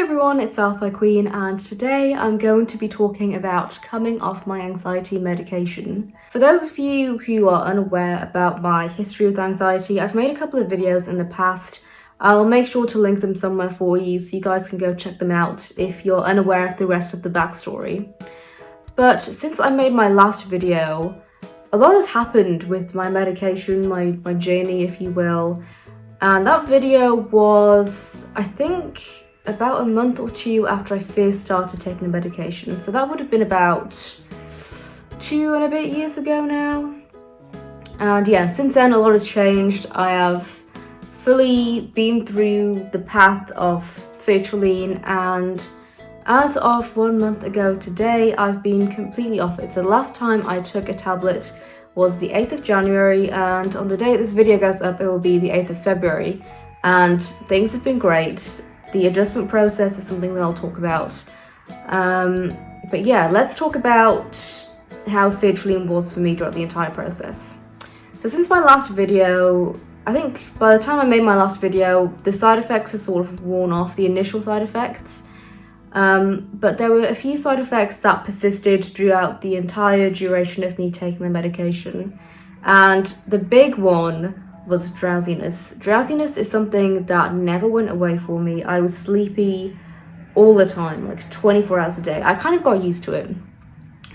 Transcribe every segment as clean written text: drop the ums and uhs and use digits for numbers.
everyone, it's Alpha Queen, and today I'm going to be talking about coming off my anxiety medication. For those of you who are unaware about my history with anxiety, I've made a couple of videos in the past. I'll make sure to link them somewhere for you so you guys can go check them out if you're unaware of the rest of the backstory. But since I made my last video, a lot has happened with my medication, my journey if you will. And that video was, I think, about a month or two after I first started taking the medication. So that would have been about 2 and a bit years ago now. And yeah, since then a lot has changed. I have fully been through the path of sertraline, and as of 1 month ago today, I've been completely off it. So the last time I took a tablet was the 8th of January, and on the day this video goes up, it will be the 8th of February. And things have been great. The adjustment process is something that I'll talk about. But yeah, let's talk about how sertraline was for me throughout the entire process. So since my last video, I think by the time I made my last video, the side effects had sort of worn off, the initial side effects. But there were a few side effects that persisted throughout the entire duration of me taking the medication. And the big one was drowsiness. Drowsiness is something that never went away for me. I was sleepy all the time, like 24 hours a day. I kind of got used to it.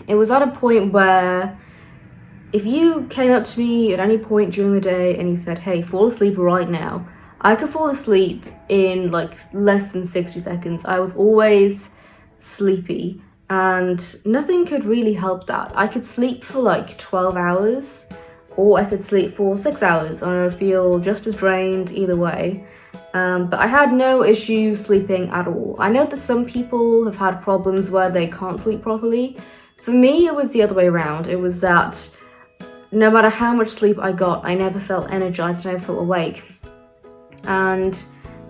It was at a point where if you came up to me at any point during the day and you said, hey, fall asleep right now, I could fall asleep in like less than 60 seconds. I was always sleepy and nothing could really help that. I could sleep for like 12 hours or I could sleep for 6 hours and I would feel just as drained either way. But I had no issue sleeping at all. I know that some people have had problems where they can't sleep properly. For me, it was the other way around. It was that no matter how much sleep I got, I never felt energized, I never felt awake. And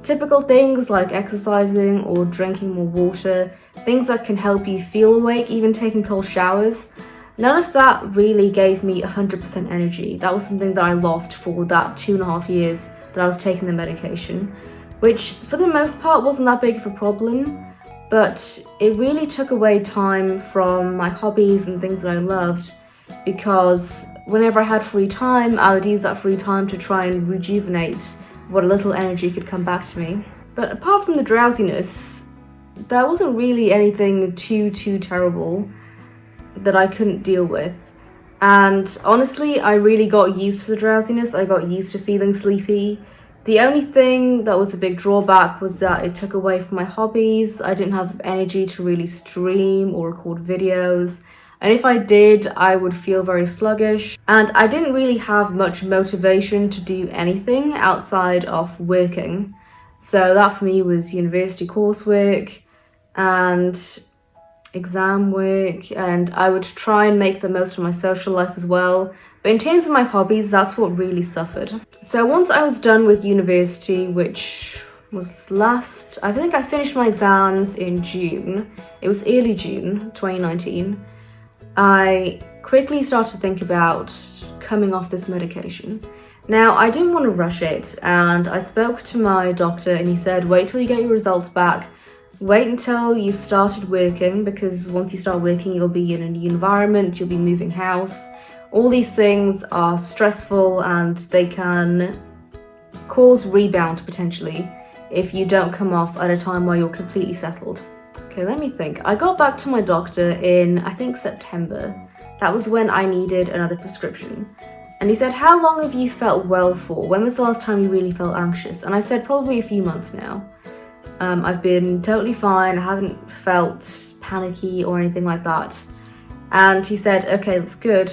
typical things like exercising or drinking more water, things that can help you feel awake, even taking cold showers, none of that really gave me 100% energy. That was something that I lost for that 2.5 years that I was taking the medication, which for the most part wasn't that big of a problem, but it really took away time from my hobbies and things that I loved, because whenever I had free time, I would use that free time to try and rejuvenate what a little energy could come back to me. But apart from the drowsiness, there wasn't really anything too terrible that I couldn't deal with. And honestly, I really got used to the drowsiness. I got used to feeling sleepy. The only thing that was a big drawback was that it took away from my hobbies. I didn't have energy to really stream or record videos. And if I did, I would feel very sluggish. And I didn't really have much motivation to do anything outside of working. So that for me was university coursework and exam work, and I would try and make the most of my social life as well. But in terms of my hobbies, that's what really suffered. So once I was done with university, which was I think I finished my exams in June. It was early June 2019. I quickly started to think about coming off this medication. Now, I didn't want to rush it, and I spoke to my doctor and he said, wait till you get your results back. Wait until you've started working, because once you start working, you'll be in a new environment, you'll be moving house. All these things are stressful and they can cause rebound potentially if you don't come off at a time where you're completely settled. Okay, let me think. I got back to my doctor in, I think, September. That was when I needed another prescription. And he said, how long have you felt well for? When was the last time you really felt anxious? And I said, probably a few months now. I've been totally fine. I haven't felt panicky or anything like that. And he said, okay, that's good.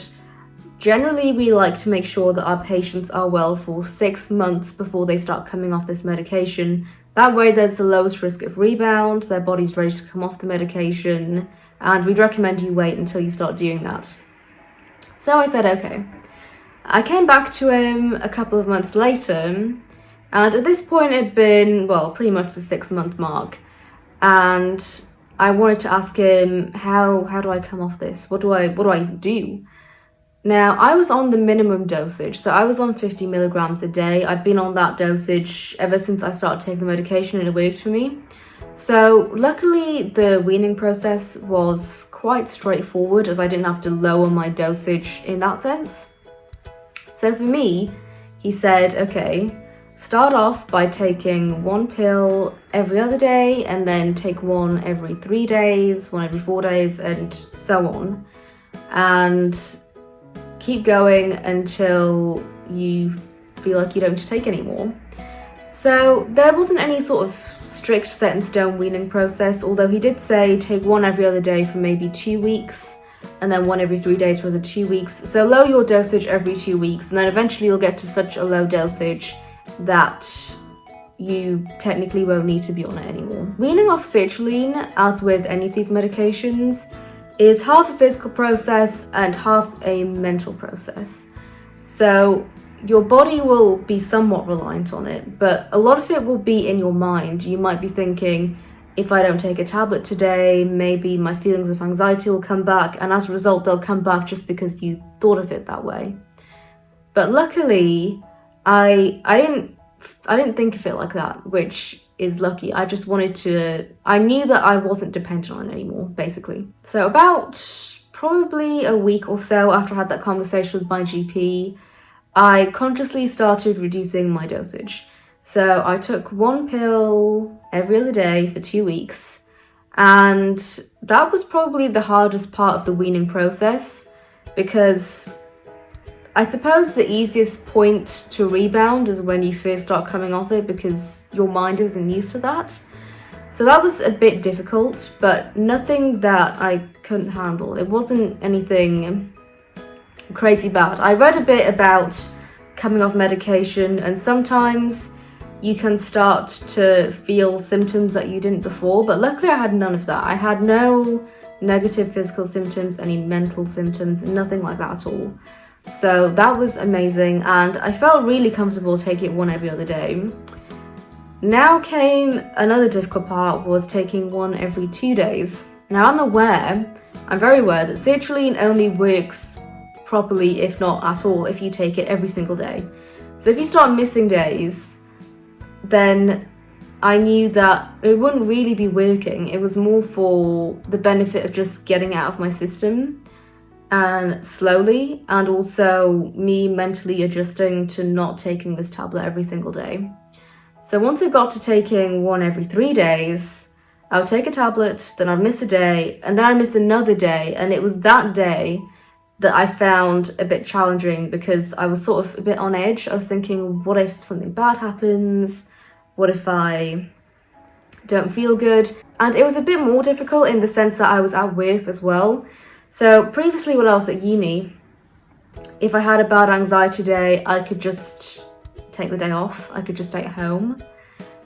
Generally, we like to make sure that our patients are well for 6 months before they start coming off this medication. That way there's the lowest risk of rebound, their body's ready to come off the medication, and we'd recommend you wait until you start doing that. So I said, okay. I came back to him a couple of months later, and at this point it'd been, well, pretty much the 6-month mark. And I wanted to ask him, how do I come off this? What do I do? Now, I was on the minimum dosage, so I was on 50 milligrams a day. I'd been on that dosage ever since I started taking the medication and it worked for me. So luckily the weaning process was quite straightforward, as I didn't have to lower my dosage in that sense. So for me, he said, okay, start off by taking one pill every other day, and then take one every 3 days, one every 4 days, and so on. And keep going until you feel like you don't need to take any more. So there wasn't any sort of strict set in stone weaning process, although he did say take one every other day for maybe 2 weeks, and then one every 3 days for the 2 weeks. So lower your dosage every 2 weeks, and then eventually you'll get to such a low dosage that you technically won't need to be on it anymore. Weaning off sertraline, as with any of these medications, is half a physical process and half a mental process. So your body will be somewhat reliant on it, but a lot of it will be in your mind. You might be thinking, if I don't take a tablet today, maybe my feelings of anxiety will come back, and as a result they'll come back just because you thought of it that way. But luckily, I didn't think of it like that, which is lucky. I knew that I wasn't dependent on it anymore, basically. So about probably a week or so after I had that conversation with my GP, I consciously started reducing my dosage. So I took one pill every other day for 2 weeks, and that was probably the hardest part of the weaning process, because I suppose the easiest point to rebound is when you first start coming off it, because your mind isn't used to that. So that was a bit difficult, but nothing that I couldn't handle. It wasn't anything crazy bad. I read a bit about coming off medication, and sometimes you can start to feel symptoms that you didn't before, but luckily I had none of that. I had no negative physical symptoms, any mental symptoms, nothing like that at all. So that was amazing, and I felt really comfortable taking it one every other day. Now came another difficult part, was taking one every 2 days. Now I'm very aware that sertraline only works properly, if not at all, if you take it every single day. So if you start missing days, then I knew that it wouldn't really be working. It was more for the benefit of just getting out of my system, and slowly, and also me mentally adjusting to not taking this tablet every single day. So once I got to taking one every 3 days, I would take a tablet, then I'd miss a day, and then I'd miss another day, and it was that day that I found a bit challenging, because I was sort of a bit on edge. I was thinking, what if something bad happens? What if I don't feel good? And it was a bit more difficult in the sense that I was at work as well. So previously when I was at uni, if I had a bad anxiety day, I could just take the day off. I could just stay at home.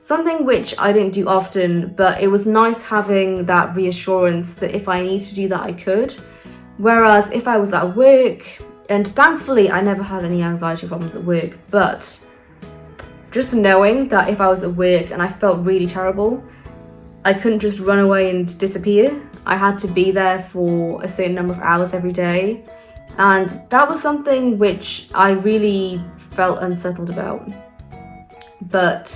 Something which I didn't do often, but it was nice having that reassurance that if I need to do that, I could. Whereas if I was at work, and thankfully I never had any anxiety problems at work, but just knowing that if I was at work and I felt really terrible, I couldn't just run away and disappear. I had to be there for a certain number of hours every day. And that was something which I really felt unsettled about. But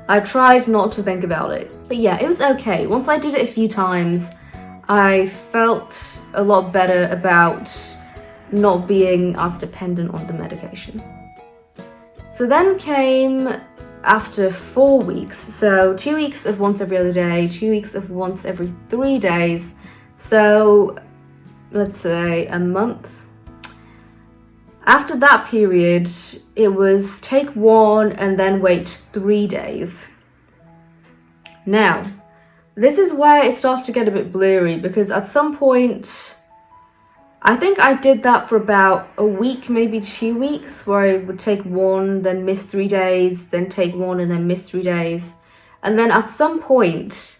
I tried not to think about it. But yeah, it was okay. Once I did it a few times, I felt a lot better about not being as dependent on the medication. So then came after 4 weeks, so 2 weeks of once every other day, 2 weeks of once every 3 days, so let's say a month. After that period, it was take one and then wait 3 days. Now, this is where it starts to get a bit blurry, because at some point, I think I did that for about a week, maybe 2 weeks, where I would take one, then miss 3 days, then take one and then miss 3 days. And then at some point,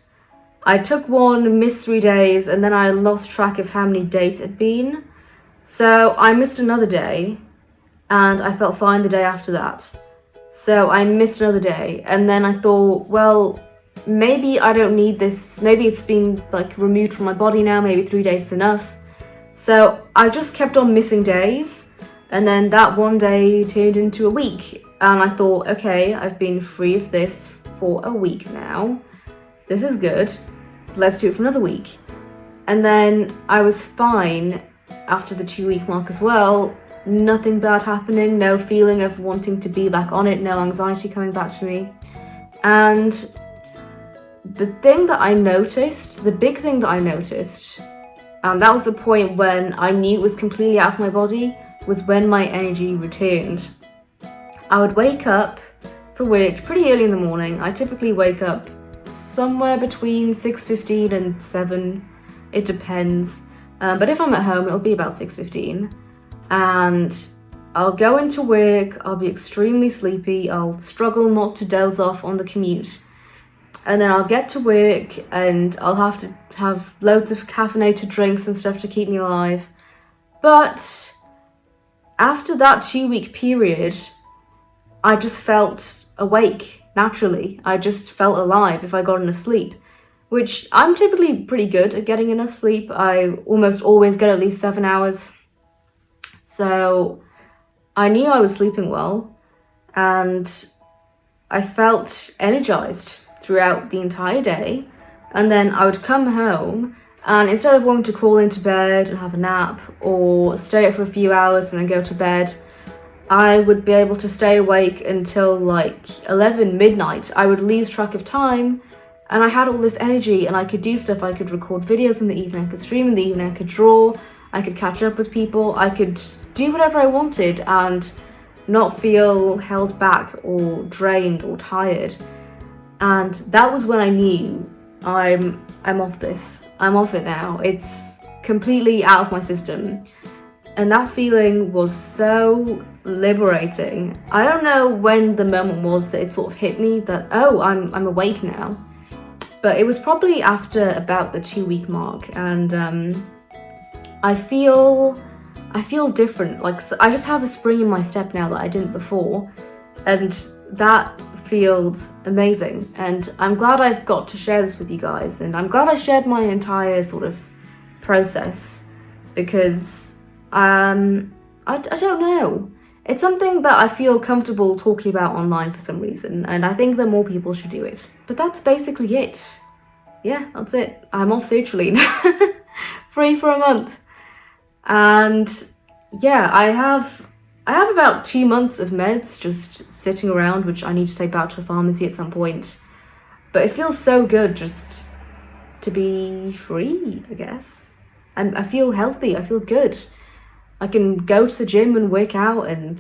I took one, missed 3 days, and then I lost track of how many days it had been. So I missed another day, and I felt fine the day after that. So I missed another day, and then I thought, well, maybe I don't need this, maybe it's been like removed from my body now, maybe 3 days is enough. So I just kept on missing days, and then that one day turned into a week, and I thought, okay, I've been free of this for a week now. this is good, let's do it for another week. And then I was fine after the 2-week mark as well. Nothing bad happening, no feeling of wanting to be back on it, no anxiety coming back to me. And the thing that I noticed, the big thing that I noticed, and that was the point when I knew it was completely out of my body, was when my energy returned. I would wake up for work pretty early in the morning. I typically wake up somewhere between 6:15 and 7, it depends. But if I'm at home, it'll be about 6:15. And I'll go into work, I'll be extremely sleepy, I'll struggle not to doze off on the commute. And then I'll get to work and I'll have to have loads of caffeinated drinks and stuff to keep me alive. But after that 2-week period, I just felt awake naturally. I just felt alive if I got enough sleep, which I'm typically pretty good at getting enough sleep. I almost always get at least 7 hours. So I knew I was sleeping well and I felt energized throughout the entire day. And then I would come home and instead of wanting to crawl into bed and have a nap or stay up for a few hours and then go to bed, I would be able to stay awake until like 11 midnight. I would lose track of time and I had all this energy and I could do stuff. I could record videos in the evening, I could stream in the evening, I could draw, I could catch up with people, I could do whatever I wanted and not feel held back or drained or tired. And that was when I knew I'm off this. I'm off it now. It's completely out of my system. And that feeling was so liberating. I don't know when the moment was that it sort of hit me that, oh, I'm awake now. But it was probably after about the 2-week mark, and I feel different. Like, I just have a spring in my step now that I didn't before, and that feels amazing. And I'm glad I've got to share this with you guys, and I'm glad I shared my entire sort of process, because I don't know. It's something that I feel comfortable talking about online for some reason, and I think that more people should do it. But that's basically it. Yeah, that's it. I'm off Sertaline. Free for a month. And yeah, I have about 2 months of meds just sitting around, which I need to take back to the pharmacy at some point. But it feels so good just to be free, I guess. And I feel healthy, I feel good. I can go to the gym and work out and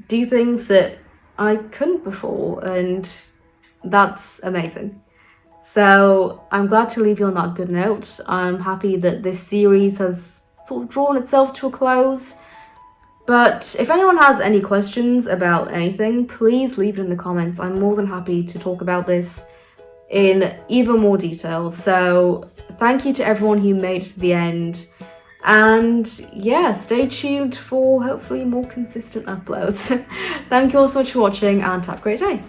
do things that I couldn't before, and that's amazing. So I'm glad to leave you on that good note. I'm happy that this series has sort of drawn itself to a close. But if anyone has any questions about anything, please leave it in the comments. I'm more than happy to talk about this in even more detail. So thank you to everyone who made it to the end. And yeah, stay tuned for hopefully more consistent uploads. Thank you all so much for watching and have a great day.